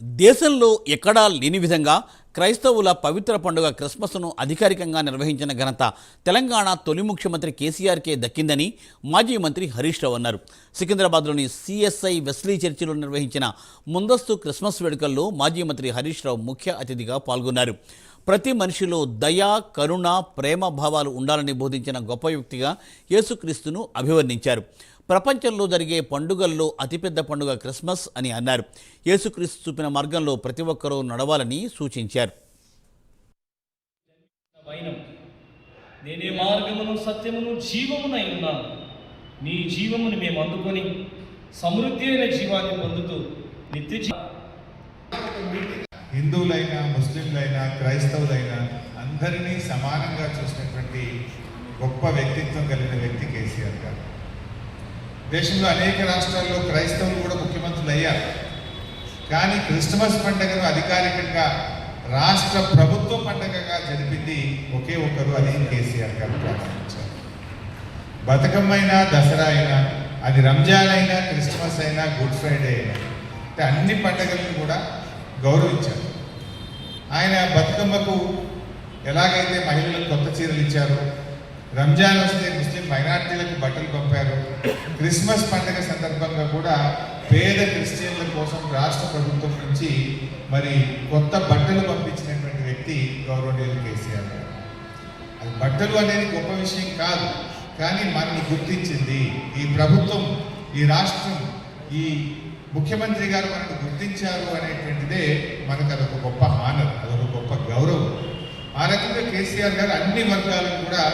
దేశంలో ఎక్కడా లేని విధంగా క్రైస్తవుల పవిత్ర పండుగ క్రిస్మస్ను అధికారికంగా నిర్వహించిన ఘనత తెలంగాణ తొలి ముఖ్యమంత్రి కేసీఆర్కే దక్కిందని మాజీ మంత్రి హరీష్ రావు అన్నారు. సికింద్రాబాద్లోని సిఎస్ఐ వెస్లీ చర్చిలో నిర్వహించిన ముందస్తు క్రిస్మస్ వేడుకల్లో మాజీ మంత్రి హరీష్ రావు ముఖ్య అతిథిగా పాల్గొన్నారు. ప్రతి మనిషిలో దయ, కరుణ, ప్రేమ భావాలు ఉండాలని బోధించిన గొప్ప వ్యక్తిగా యేసుక్రీస్తును అభివర్ణించారు. ప్రపంచంలో జరిగే పండుగల్లో అతిపెద్ద పండుగ క్రిస్మస్ అని అన్నారు. యేసుక్రీస్తు చూపిన మార్గంలో ప్రతి ఒక్కరూ నడవాలని సూచించారు. నేనే మార్గమును, సత్యమును, జీవమునై ఉన్నాను. నీ జీవమును మేము అందుకొని సమృద్ధి అయిన జీవాన్ని పొందుతూ నిత్య హిందువులైనా, ముస్లింలైనా, క్రైస్తవులైనా అందరినీ సమానంగా చూసినటువంటి గొప్ప వ్యక్తిత్వం కలిగిన వ్యక్తి కేసీఆర్ గారు. దేశంలో అనేక రాష్ట్రాల్లో క్రైస్తవులు కూడా ముఖ్యమంత్రులు అయ్యారు. కానీ క్రిస్మస్ పండుగను అధికారికంగా రాష్ట్ర ప్రభుత్వ పండుగగా జరిపింది ఒకే ఒక్కరు, అది కేసీఆర్ గారు ప్రారంభించారు. బతుకమ్మ అయినా, దసరా అయినా, అది రంజాన్ అయినా, క్రిస్మస్ అయినా, గుడ్ ఫ్రైడే అయినా, అంటే అన్ని పండుగలను కూడా గౌరవించారు. ఆయన బతుకమ్మకు ఎలాగైతే మహిళలకు కొత్త చీరలు ఇచ్చారు, రంజాన్ వస్తే ముస్లిం మైనార్టీలకు బట్టలు పంపారు, క్రిస్మస్ పండుగ సందర్భంగా కూడా పేద క్రిస్టియన్ల కోసం రాష్ట్ర ప్రభుత్వం నుంచి మరి కొత్త బట్టలు పంపించినటువంటి వ్యక్తి గౌరవనీయులు కేసీఆర్ గారు. అది బట్టలు అనేది గొప్ప విషయం కాదు, కానీ మనల్ని గుర్తించింది ఈ ప్రభుత్వం, ఈ రాష్ట్రం, ఈ ముఖ్యమంత్రి గారు మనకు గుర్తించారు అనేటువంటిదే మనకు అదొక గొప్ప హానర్, అదొక గొప్ప గౌరవం. ఆ రకంగా కేసీఆర్ గారు అన్ని వర్గాలను కూడా